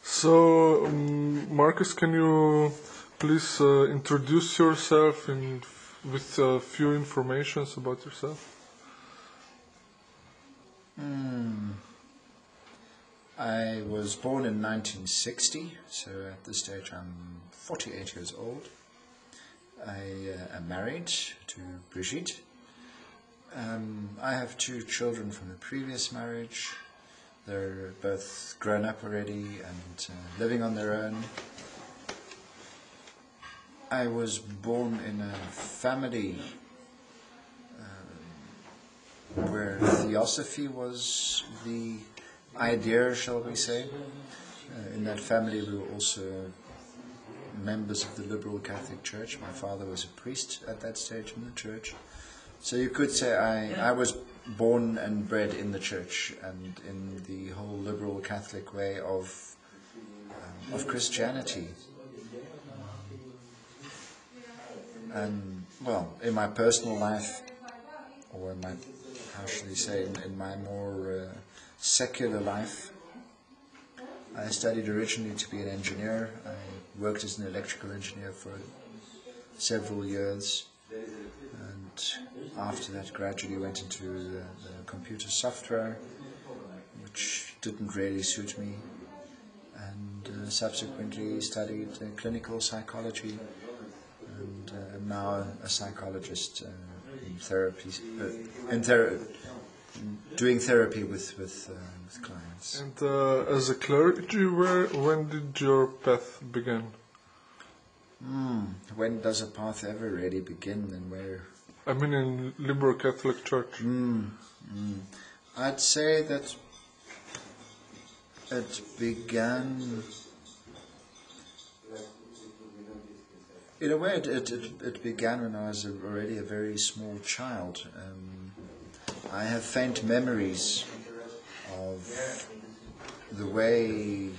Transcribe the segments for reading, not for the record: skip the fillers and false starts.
So, Marcus, can you please introduce yourself with a few informations about yourself? I was born in 1960, so at this stage I'm 48 years old. I am married to Brigitte. I have 2 children from the previous marriage. They're both grown up already and living on their own. I was born in a family where theosophy was the idea, shall we say. In that family we were also members of the liberal Catholic Church. My father was a priest at that stage in the church. So you could say I was born and bred in the church and in the whole liberal Catholic way of Christianity. And, well, in my personal life, or in my, how should we say, in my more secular life, I studied originally to be an engineer. I worked as an electrical engineer for several years, and after that gradually went into the computer software, which didn't really suit me, and subsequently studied clinical psychology, and am now a psychologist doing therapy with clients. And as a clergy, when did your path begin? When does a path ever really begin, and where? I mean, in Liberal Catholic Church. I'd say that it began. In a way, it began when I was already a very small child. I have faint memories of the way.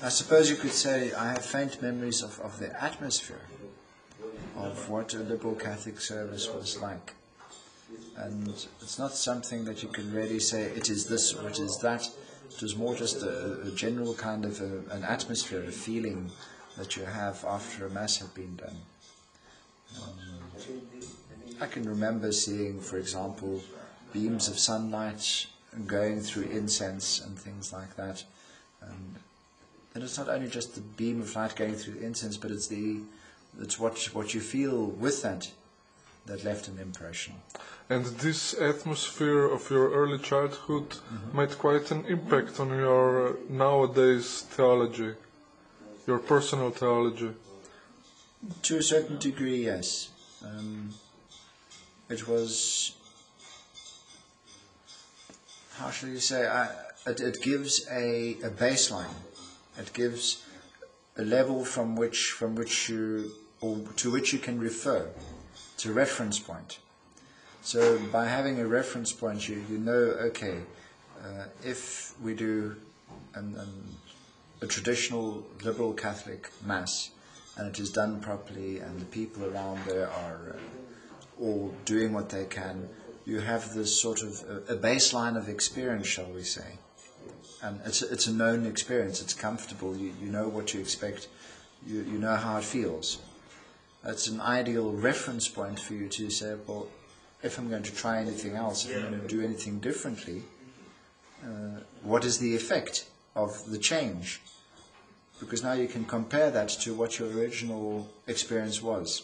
I suppose you could say I have faint memories of the atmosphere of what a liberal Catholic service was like. And it's not something that you can really say it is this or it is that. It was more just a general kind of an atmosphere, a feeling that you have after a Mass had been done. I can remember seeing, for example, beams of sunlight going through incense and things like that. And it's not only just the beam of light going through incense, but it's what you feel with that left an impression. And this atmosphere of your early childhood made quite an impact on your nowadays theology, your personal theology. To a certain degree, yes. It was, how shall you say, it gives a baseline. It gives a level from which you, or to which you can refer. It's a reference point. So by having a reference point, you know, okay, if we do a traditional liberal Catholic Mass, and it is done properly, and the people around there are all doing what they can, you have this sort of a baseline of experience, shall we say. And it's a known experience, it's comfortable, you know what you expect, you know how it feels. It's an ideal reference point for you to say, well, if I'm going to try anything else, if I'm going to do anything differently, what is the effect of the change? Because now you can compare that to what your original experience was.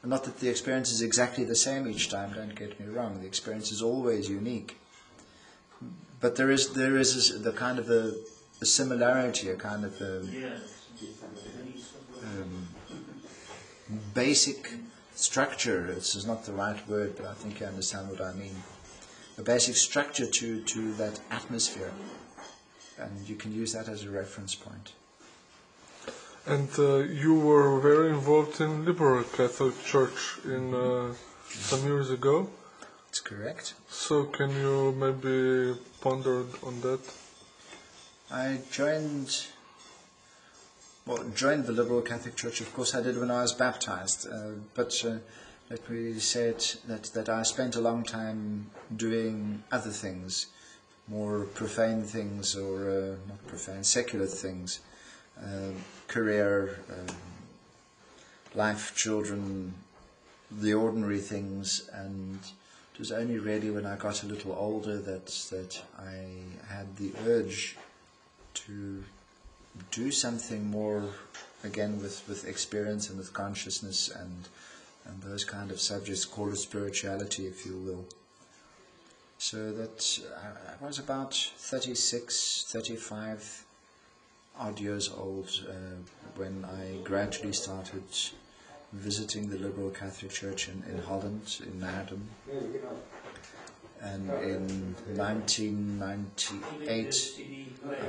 And not that the experience is exactly the same each time, don't get me wrong, the experience is always unique. But there is the kind of a similarity, a kind of a basic structure. This is not the right word, but I think you understand what I mean. A basic structure to that atmosphere, and you can use that as a reference point. And you were very involved in Liberal Catholic Church in some years ago. That's correct. So can you maybe ponder on that? I joined the Liberal Catholic Church, of course I did when I was baptized, but let me say it, that I spent a long time doing other things, more profane things, or not profane, secular things, career, life, children, the ordinary things. And it was only really when I got a little older that I had the urge to do something more, again with experience and with consciousness and those kind of subjects, call it spirituality if you will. So that I was about 36, 35 odd years old when I gradually started visiting the Liberal Catholic Church in Holland, in Naarden. And in 1998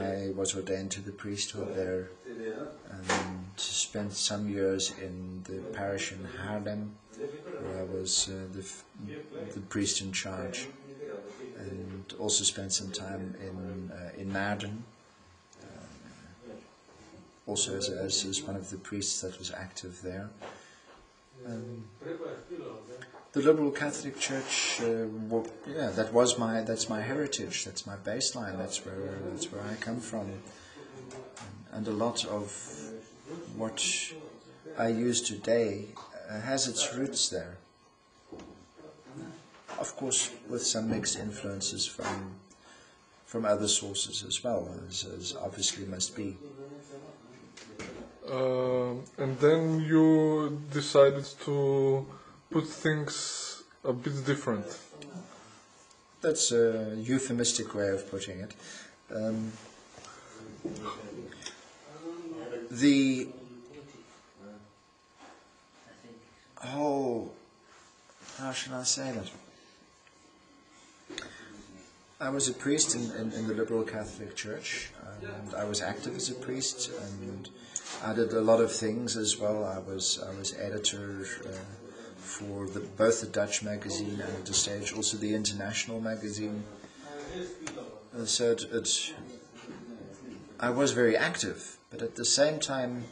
I was ordained to the priesthood there and spent some years in the parish in Haarlem, where I was the priest in charge, and also spent some time in Naarden, also as one of the priests that was active there. The Liberal Catholic Church, that's my heritage, that's my baseline, that's where I come from, and a lot of what I use today has its roots there. Of course, with some mixed influences from other sources as well, as obviously must be. And then you decided to put things a bit different. That's a euphemistic way of putting it. The whole, how shall I say that? I was a priest in the Liberal Catholic Church, and I was active as a priest, and I did a lot of things as well. I was editor for both the Dutch magazine and at the stage also the international magazine. So I was very active, but at the same time,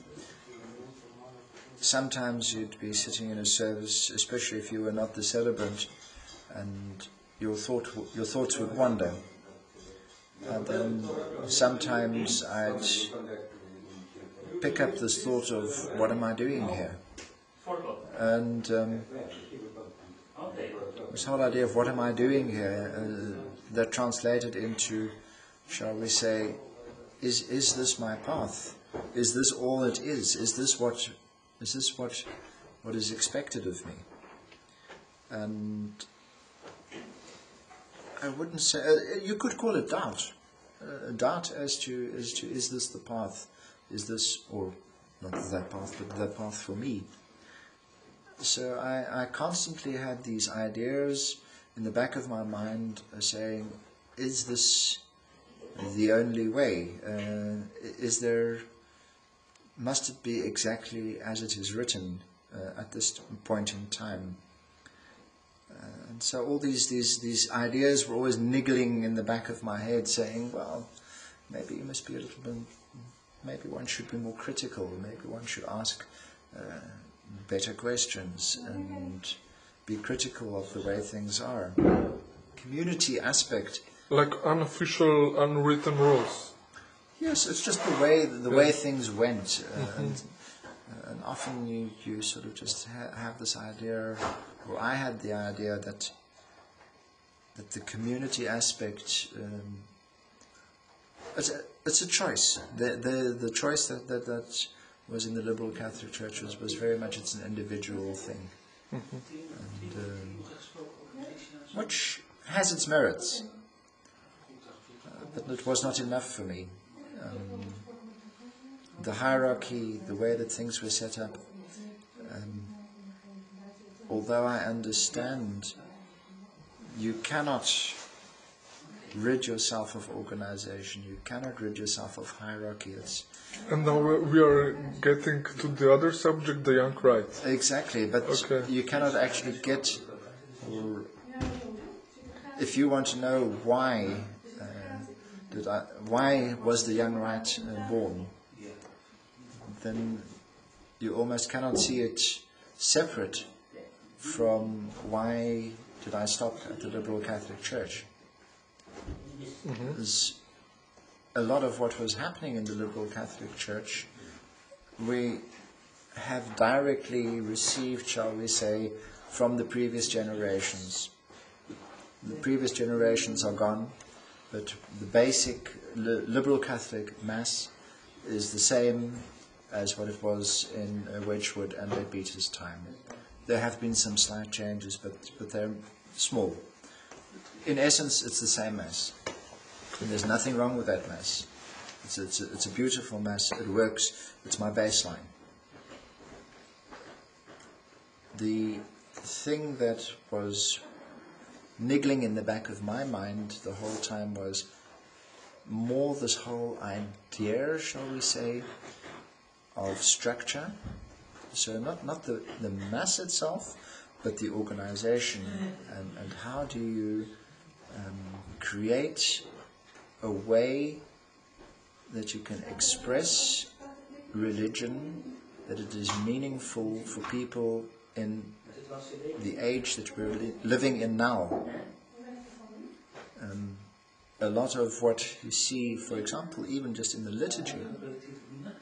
sometimes you'd be sitting in a service, especially if you were not the celebrant, and your thoughts would wander. And then sometimes I'd pick up this thought of, what am I doing here? And this whole idea of what am I doing here, that translated into, shall we say, is this my path? Is this all it is? Is this what is expected of me? And I wouldn't say, you could call it doubt. Doubt as to is this the path? Is this, or not that path, but that path for me? So I constantly had these ideas in the back of my mind saying, is this the only way? Must it be exactly as it is written at this point in time? And so all these ideas were always niggling in the back of my head, saying, well, maybe you must be a little bit, maybe one should be more critical, maybe one should ask better questions and be critical of the way things are. Community aspect. Like unofficial, unwritten rules. Yes, it's just the way things went. And often you sort of just have this idea, or I had the idea that the community aspect, it's a choice. The choice that was in the Liberal Catholic Church was very much, it's an individual thing, and which has its merits, but it was not enough for me. The hierarchy, the way that things were set up, although I understand you cannot rid yourself of organization, you cannot rid yourself of hierarchy. And now we are getting to the other subject, the Young Rite. Exactly, but you cannot actually get, or if you want to know why was the Young Rite born, then you almost cannot see it separate from why did I stop at the Liberal Catholic Church. Because a lot of what was happening in the liberal Catholic Church, we have directly received, shall we say, from the previous generations. The previous generations are gone, but the basic liberal Catholic Mass is the same as what it was in Wedgwood and Leadbeater's time. There have been some slight changes, but they're small. In essence, it's the same Mass. And there's nothing wrong with that Mass. It's a beautiful Mass. It works. It's my baseline. The thing that was niggling in the back of my mind the whole time was more this whole idea, shall we say, of structure. So not the Mass itself, but the organization, and how do you create a way that you can express religion, that it is meaningful for people in the age that we're living in now. A lot of what you see, for example, even just in the liturgy,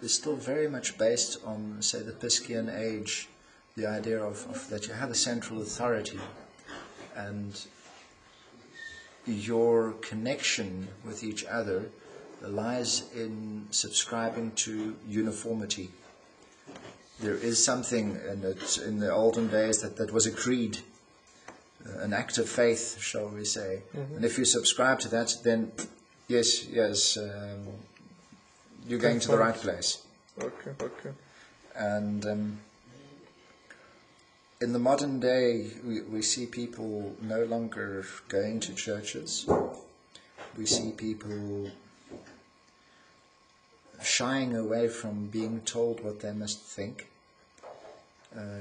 is still very much based on, say, the Piscean age, the idea of that you have a central authority, and your connection with each other lies in subscribing to uniformity. There is something in the olden days that was a creed, an act of faith, shall we say. And if you subscribe to that, then yes, you're going to the right place. Okay. And in the modern day, we see people no longer going to churches. We see people shying away from being told what they must think,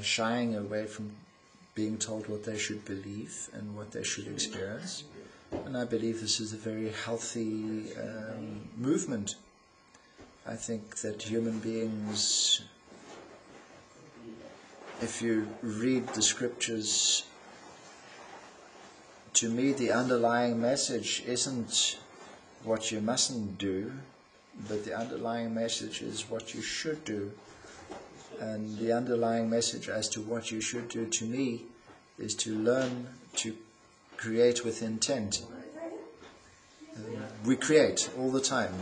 shying away from being told what they should believe and what they should experience. And I believe this is a very healthy movement. I think that human beings, if you read the scriptures, to me the underlying message isn't what you mustn't do, but the underlying message is what you should do. And the underlying message as to what you should do, to me, is to learn to create with intent. We create all the time.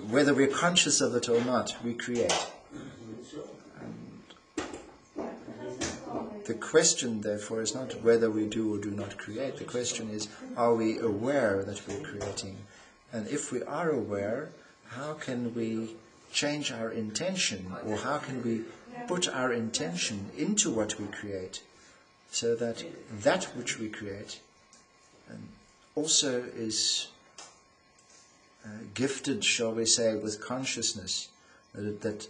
Whether we're conscious of it or not, we create. And the question, therefore, is not whether we do or do not create. The question is, are we aware that we're creating? And if we are aware, how can we change our intention, or how can we put our intention into what we create, so that that which we create also is gifted, shall we say, with consciousness, that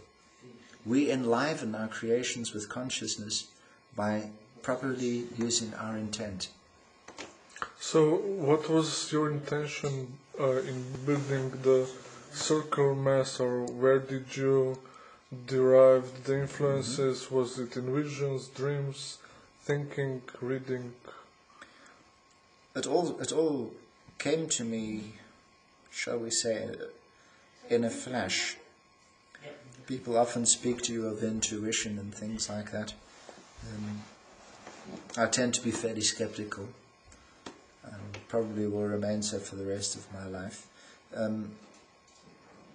we enliven our creations with consciousness by properly using our intent. So what was your intention in building the circle Mass, or where did you derive the influences? Was it in visions, dreams, thinking, reading? It all came to me, shall we say, in a flash. People often speak to you of intuition and things like that. I tend to be fairly skeptical, and probably will remain so for the rest of my life.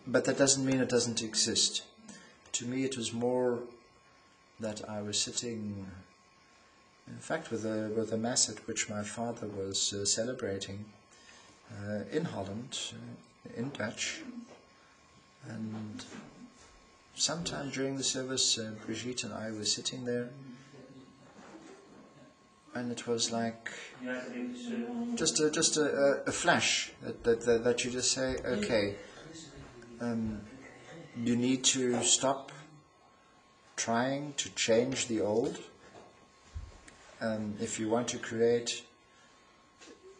But that doesn't mean it doesn't exist. To me, it was more that I was sitting, in fact, with a Mass at which my father was celebrating in Holland, in Dutch. And sometime during the service, Brigitte and I were sitting there, and it was like just a flash that you just say, okay, you need to stop trying to change the old. If you want to create,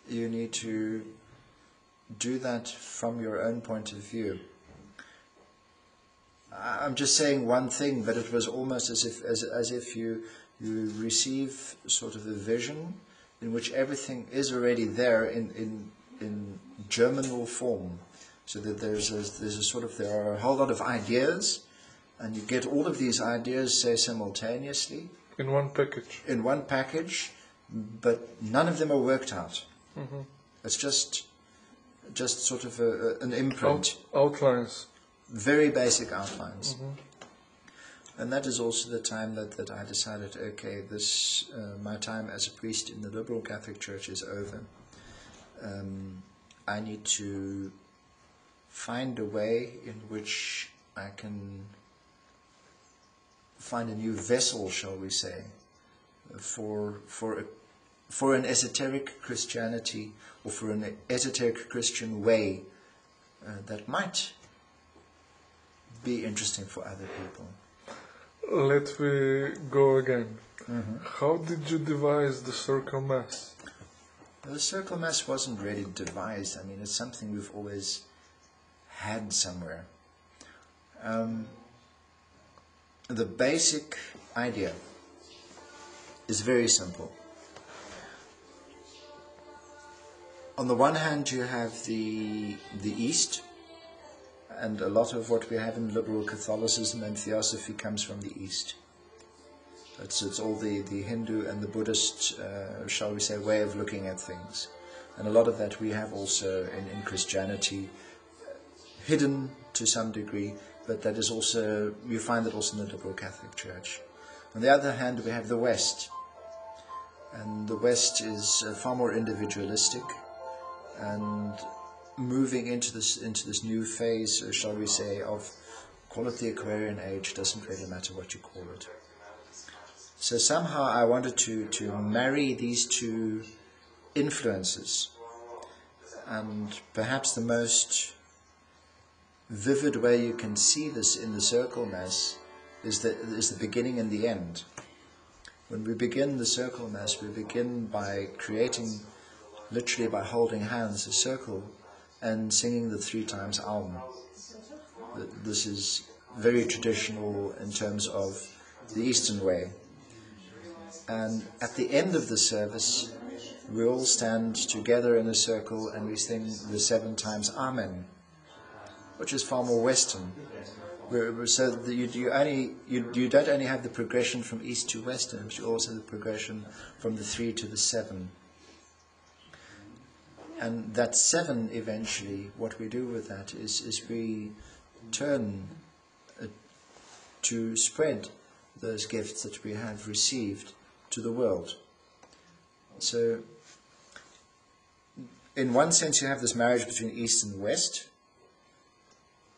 you need to do that from your own point of view. I'm just saying one thing, but it was almost as if you receive sort of a vision in which everything is already there in in germinal form, so that there are a whole lot of ideas, and you get all of these ideas, say, simultaneously in one package. In one package, but none of them are worked out. Mm-hmm. It's just sort of an imprint. Outlines. Very basic outlines. Mm-hmm. And that is also the time that I decided, okay, my time as a priest in the liberal Catholic Church is over. I need to find a way in which I can find a new vessel, shall we say, for an esoteric Christianity, or for an esoteric Christian way that might be interesting for other people. Let me go again. Mm-hmm. How did you devise the circle mass? The circle mass wasn't really devised. I mean, it's something we've always had somewhere. The basic idea is very simple. On the one hand, you have the East, and a lot of what we have in liberal Catholicism and Theosophy comes from the East. It's all the Hindu and the Buddhist, shall we say, way of looking at things. And a lot of that we have also in Christianity, hidden to some degree, but that is also, you find that also in the liberal Catholic Church. On the other hand, we have the West. And the West is far more individualistic, and moving into this new phase, shall we say, of, call it the Aquarian age, doesn't really matter what you call it. So somehow I wanted to marry these two influences, and perhaps the most vivid way you can see this in the circle mass is the beginning and the end. When we begin the circle mass, we begin by creating, literally by holding hands, a circle and singing the 3 times Alm. This is very traditional in terms of the Eastern way. And at the end of the service, we all stand together in a circle and we sing the 7 times Amen, which is far more Western. So that you don't only have the progression from East to Western, but you also have the progression from the 3 to the 7. And that 7, eventually, what we do with that is we turn to spread those gifts that we have received to the world. So, in one sense, you have this marriage between East and West.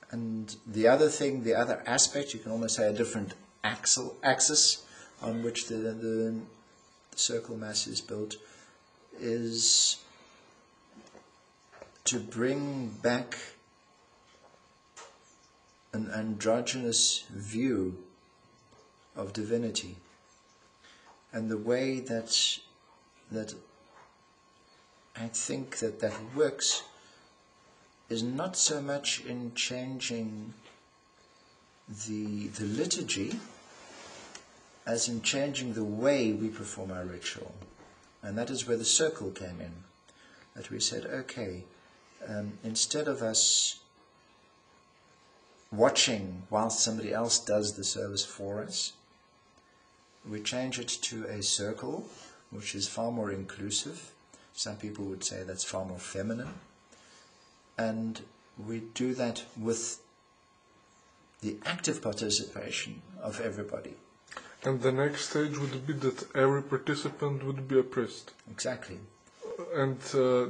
And the other thing, the other aspect, you can almost say a different axis on which the circle mass is built, is to bring back an androgynous view of divinity. And the way that I think that works is not so much in changing the liturgy as in changing the way we perform our ritual. And that is where the circle came in. That we said, okay, instead of us watching whilst somebody else does the service for us, we change it to a circle, which is far more inclusive. Some people would say that's far more feminine. And we do that with the active participation of everybody. And the next stage would be that every participant would be a priest. Exactly. And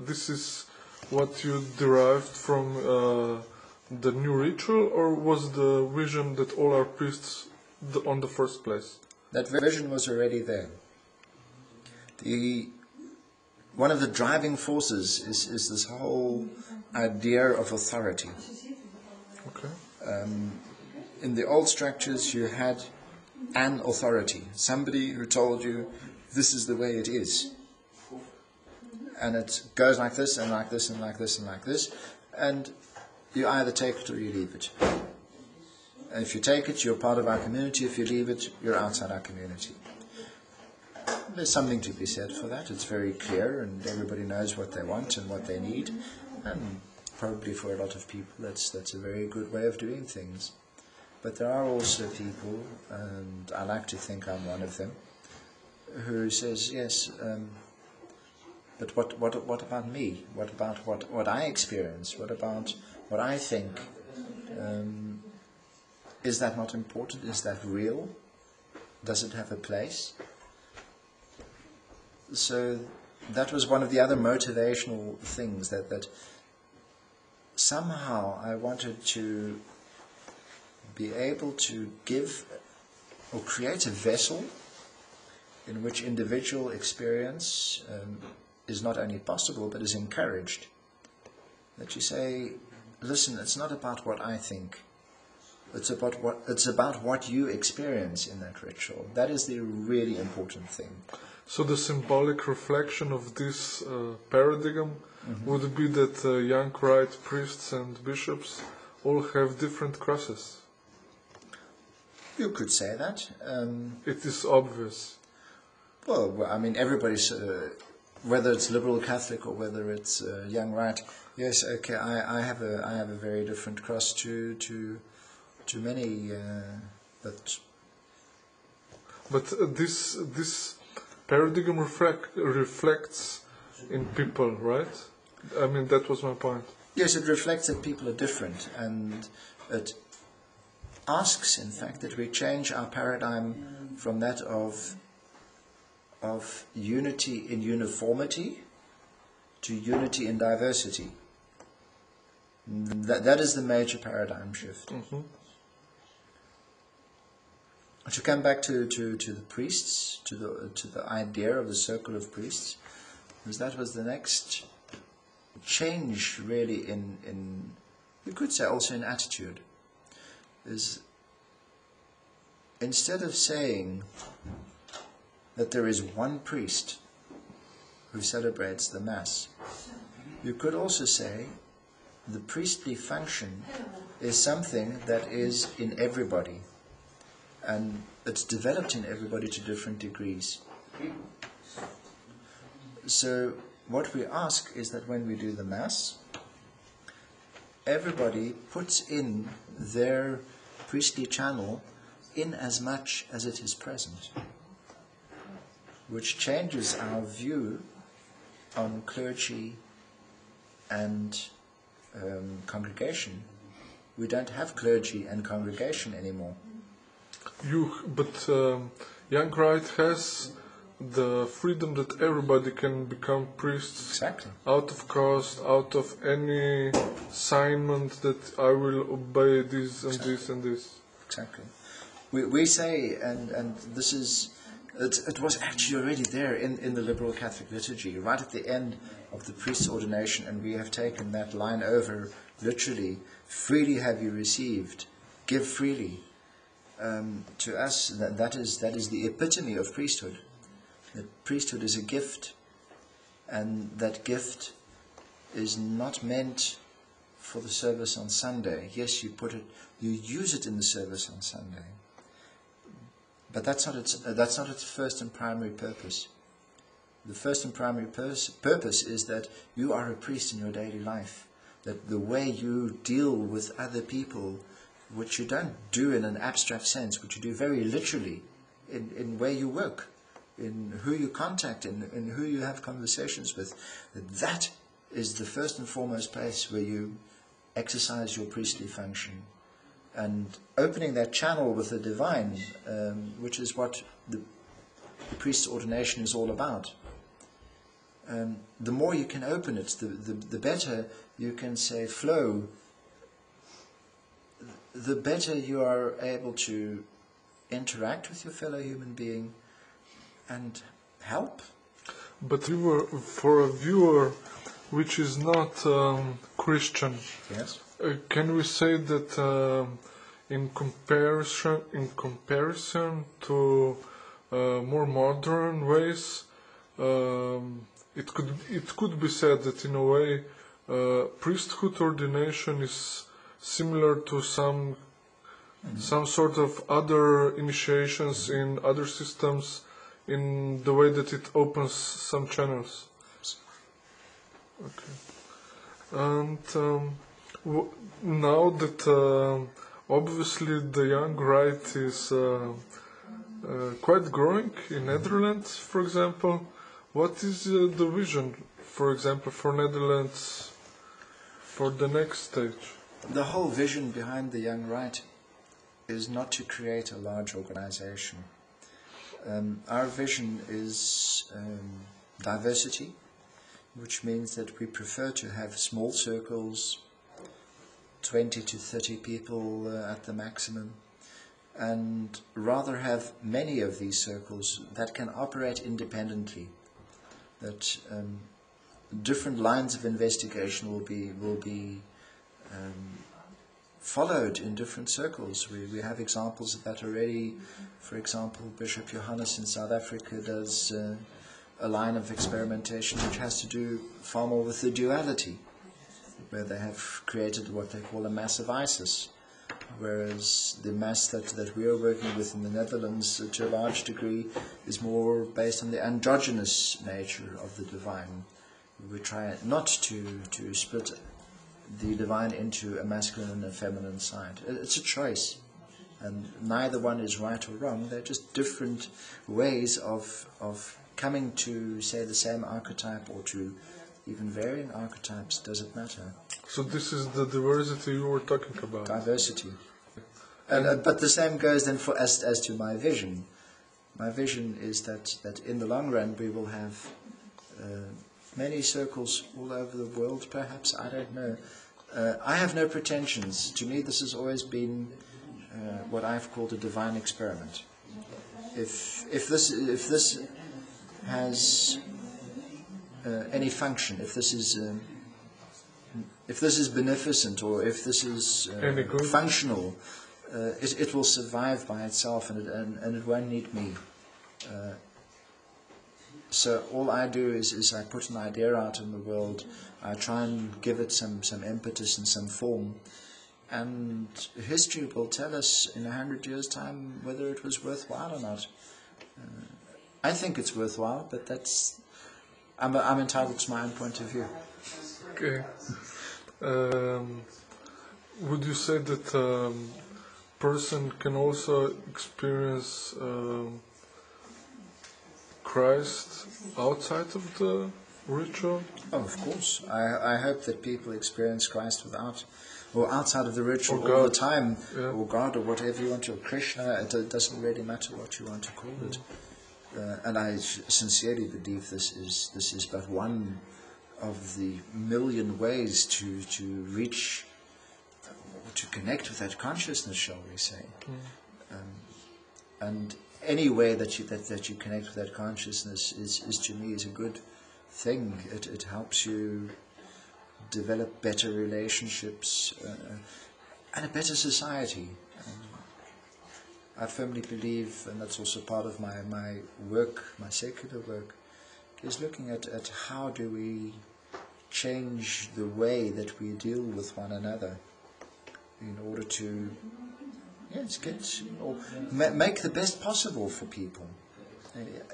this is what you derived from the new ritual, or was the vision that all are priests on the first place? That vision was already there. One of the driving forces is this whole idea of authority. Okay. In the old structures, you had an authority, somebody who told you this is the way it is, and it goes like this and like this and like this and like this, and you either take it or you leave it. And if you take it, you're part of our community. If you leave it, you're outside our community. there's something to be said for that. It's very clear, and everybody knows what they want and what they need, and probably for a lot of people that's a very good way of doing things. But there are also people, and I like to think I'm one of them, who says, yes, but what about me? What about what I experience? What about what I think? Is that not important? Is that real? Does it have a place? So that was one of the other motivational things that somehow I wanted to be able to give or create a vessel in which individual experience is not only possible but is encouraged. That you say, listen, it's not about what I think. It's about what you experience in that ritual. That is the really important thing. So the symbolic reflection of this paradigm would be that Young Rite priests and bishops all have different crosses. You could say that. It is obvious. Well, I mean, everybody's, whether it's liberal Catholic or whether it's Young Rite. Yes, okay. I have a very different cross to many, but this paradigm reflects in people, right? I mean, that was my point. Yes, it reflects that people are different, and it asks, in fact, that we change our paradigm from that of unity in uniformity to unity in diversity. That is the major paradigm shift. Mm-hmm. To come back to the priests, to the idea of the circle of priests, because that was the next change really in you could say also in attitude, is instead of saying that there is one priest who celebrates the Mass, you could also say the priestly function is something that is in everybody, and it's developed in everybody to different degrees. So what we ask is that when we do the Mass, everybody puts in their priestly channel in as much as it is present, which changes our view on clergy and congregation. We don't have clergy and congregation anymore. But Young Rite has the freedom that everybody can become priests. Exactly. Out of cost, out of any assignment that I will obey this and this and this. Exactly. We say, and this is, it was actually already there in the liberal Catholic liturgy, right at the end of the priest's ordination, and we have taken that line over literally, freely have you received, give freely. To us, that is the epitome of priesthood. That priesthood is a gift, and that gift is not meant for the service on Sunday. Yes, you use it in the service on Sunday, but that's not its first and primary purpose. The first and primary purpose is that you are a priest in your daily life. That the way you deal with other people, which you don't do in an abstract sense, which you do very literally in where you work, in who you contact, in who you have conversations with, that is the first and foremost place where you exercise your priestly function. And opening that channel with the divine, which is what the priest's ordination is all about. The more you can open it, the better you can say flow, the better you are able to interact with your fellow human being and help. But for a viewer which is not Christian, yes, can we say that in comparison to more modern ways, it could be said that in a way priesthood ordination is similar to some sort of other initiations in other systems in the way that it opens some channels. Okay. And now that obviously the Young Rite is quite growing in Netherlands, for example, what is the vision, for example, for Netherlands for the next stage? The whole vision behind the Young Rite is not to create a large organization. Our vision is diversity, which means that we prefer to have small circles, 20 to 30 people at the maximum, and rather have many of these circles that can operate independently, that different lines of investigation will be followed in different circles. We have examples of that already. For example, Bishop Johannes in South Africa does a line of experimentation which has to do far more with the duality, where they have created what they call a mass of Isis, whereas the mass that we are working with in the Netherlands to a large degree is more based on the androgynous nature of the divine. We try not to split the divine into a masculine and a feminine side. It's a choice, and neither one is right or wrong. They're just different ways of coming to, say, the same archetype, or to even varying archetypes. Doesn't matter. So this is the diversity you were talking about. Diversity. And but the same goes then for as to my vision. My vision is that in the long run we will have many circles all over the world, perhaps, I don't know. I have no pretensions. To me, this has always been what I've called a divine experiment. If this has any function, if this is beneficent, or if this is functional, it will survive by itself, and it won't need me. So all I do is I put an idea out in the world, I try and give it some impetus and some form, and history will tell us in 100 years' time whether it was worthwhile or not. I think it's worthwhile, but I'm entitled to my own point of view. Okay. Would you say that person can also experience Christ outside of the ritual? Oh, of course. I hope that people experience Christ without, or outside of the ritual or all the time, yeah. or God, or whatever you want to, or Krishna. It doesn't really matter what you want to call it. And I sincerely believe this is but one of the million ways to reach, or to connect with that consciousness, shall we say? And any way that you connect with that consciousness is to me is a good thing. It helps you develop better relationships and a better society. I firmly believe, and that's also part of my work, my secular work, is looking at how do we change the way that we deal with one another in order to make the best possible for people.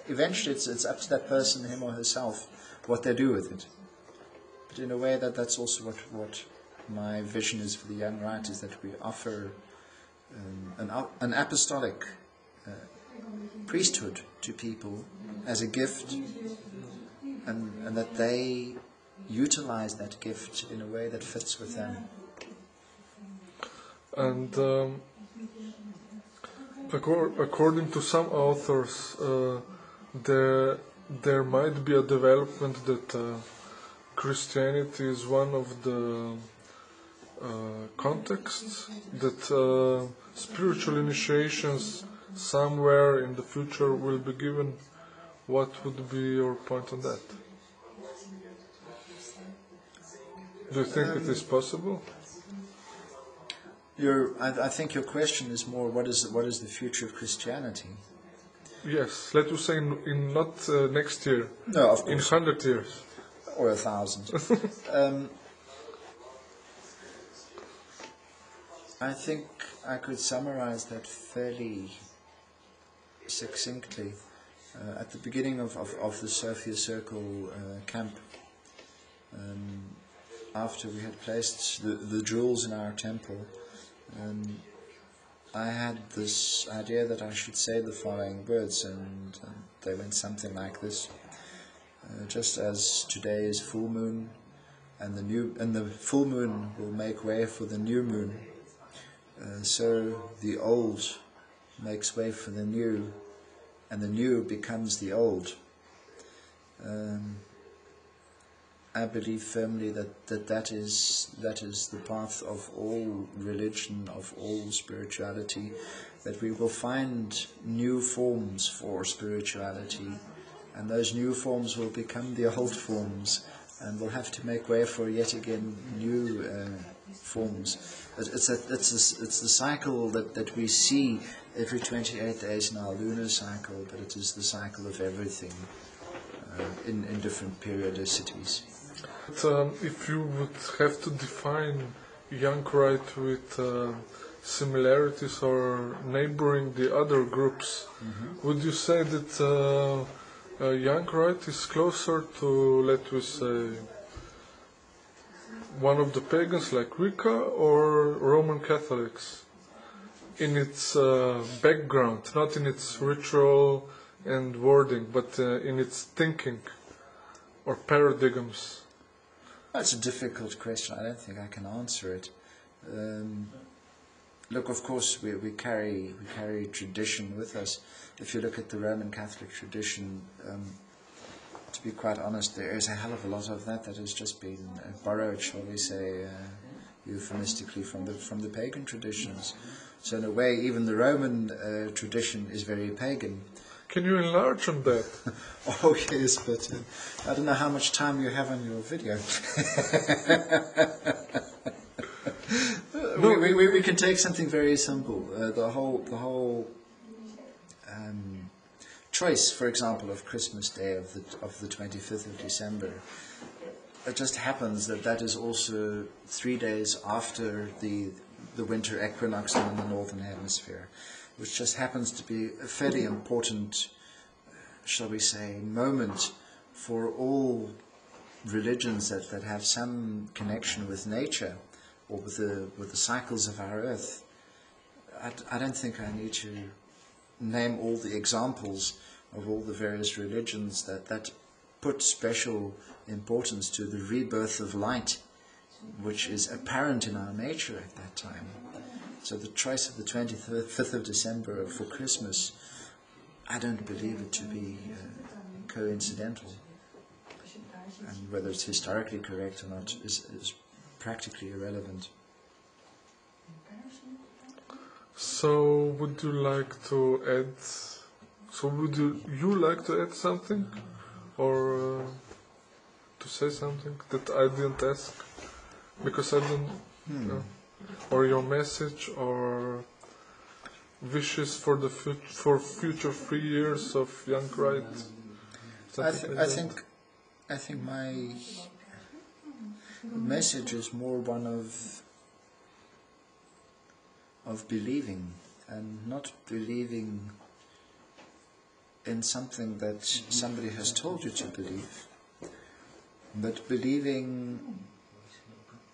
Eventually it's up to that person, him or herself, what they do with it. But in a way that's also what my vision is for the Young Rite, is that we offer an apostolic priesthood to people as a gift, and that they utilize that gift in a way that fits with them. And according to some authors, there might be a development that Christianity is one of the contexts, that spiritual initiations somewhere in the future will be given. What would be your point on that? Do you think it is possible? I think your question is more, what is the future of Christianity? Yes, let us say in not next year. No, of course. In 100 years. Or 1,000. I think I could summarize that fairly succinctly. At the beginning of the Sophia Circle camp, after we had placed the jewels in our temple, I had this idea that I should say the following words, and they went something like this: just as today is full moon, and the full moon will make way for the new moon, so the old makes way for the new, and the new becomes the old. I believe firmly that is the path of all religion, of all spirituality, that we will find new forms for spirituality, and those new forms will become the old forms, and we'll have to make way for yet again new forms. It's the cycle that we see every 28 days in our lunar cycle, but it is the cycle of everything in different periodicities. But, if you would have to define Young Rite with similarities or neighboring the other groups, would you say that Young Rite is closer to, let us say, one of the pagans like Wicca or Roman Catholics in its background, not in its ritual and wording, but in its thinking or paradigms? That's a difficult question. I don't think I can answer it. Look, of course, we carry tradition with us. If you look at the Roman Catholic tradition, to be quite honest, there is a hell of a lot of that has just been borrowed, shall we say, euphemistically, from the pagan traditions. So in a way, even the Roman tradition is very pagan. Can you enlarge on that? Oh yes, but I don't know how much time you have on your video. We can take something very simple. The whole choice, for example, of Christmas Day of the 25th of December. It just happens that is also 3 days after the winter equinox in the northern hemisphere, which just happens to be a fairly important, shall we say, moment for all religions that have some connection with nature or with the cycles of our earth. I don't think I need to name all the examples of all the various religions that put special importance to the rebirth of light, which is apparent in our nature at that time. So the choice of the 25th of December for Christmas, I don't believe it to be coincidental. And whether it's historically correct or not is practically irrelevant. So would you like to add? So would you like to add something, or to say something that I didn't ask because I didn't? Or your message or wishes for the for future 3 years of Young Rite? I think my message is more one of believing, and not believing in something that somebody has told you to believe, but believing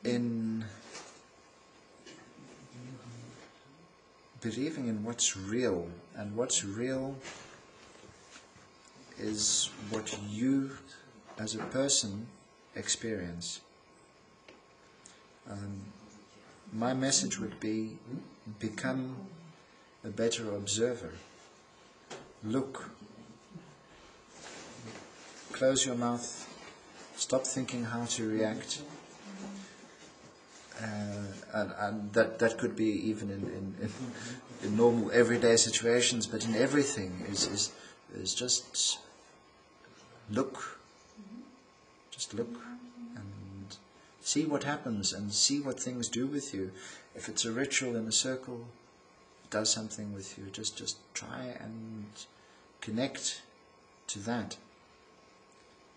in what's real, and what's real is what you as a person experience. My message would be, become a better observer. Look. Close your mouth. Stop thinking how to react. And that could be even in normal everyday situations, but in everything is just look. Just look and see what happens and see what things do with you. If it's a ritual in a circle, it does something with you. Just try and connect to that.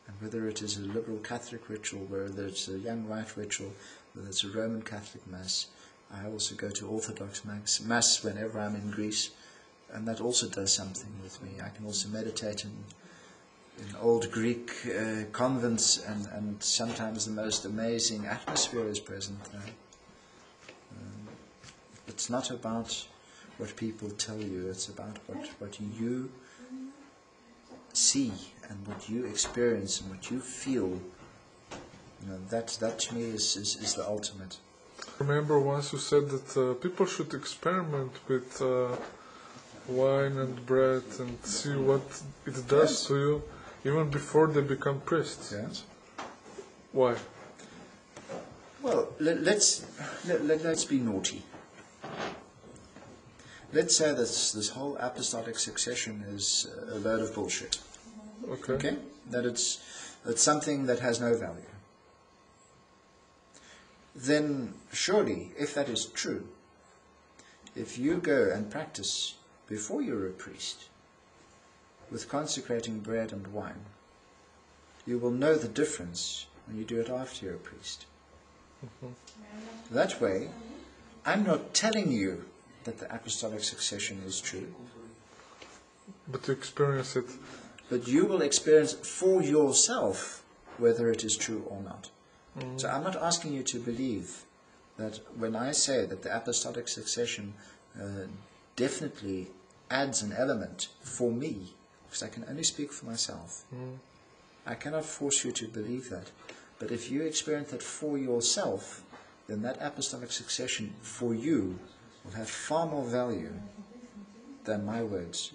And whether it is a liberal Catholic ritual, whether it's a Young Rite ritual, whether it's a Roman Catholic Mass, I also go to Orthodox Mass whenever I'm in Greece. and that also does something with me. I can also meditate in old Greek convents, and sometimes the most amazing atmosphere is present there. It's not about what people tell you, it's about what you see and what you experience and what you feel. That to me is the ultimate. I remember once you said that people should experiment with wine and bread and see what it does to you even before they become priests. Yes. Why? Well, let's be naughty. Let's say that this whole apostolic succession is a load of bullshit. Okay? That it's something that has no value. Then surely, if that is true, if you go and practice before you're a priest with consecrating bread and wine, you will know the difference when you do it after you're a priest. That way, I'm not telling you that the apostolic succession is true. But you experience it. But you will experience for yourself whether it is true or not. So I'm not asking you to believe that when I say that the apostolic succession definitely adds an element for me, because I can only speak for myself. I cannot force you to believe that. But if you experience that for yourself, then that apostolic succession for you will have far more value than my words.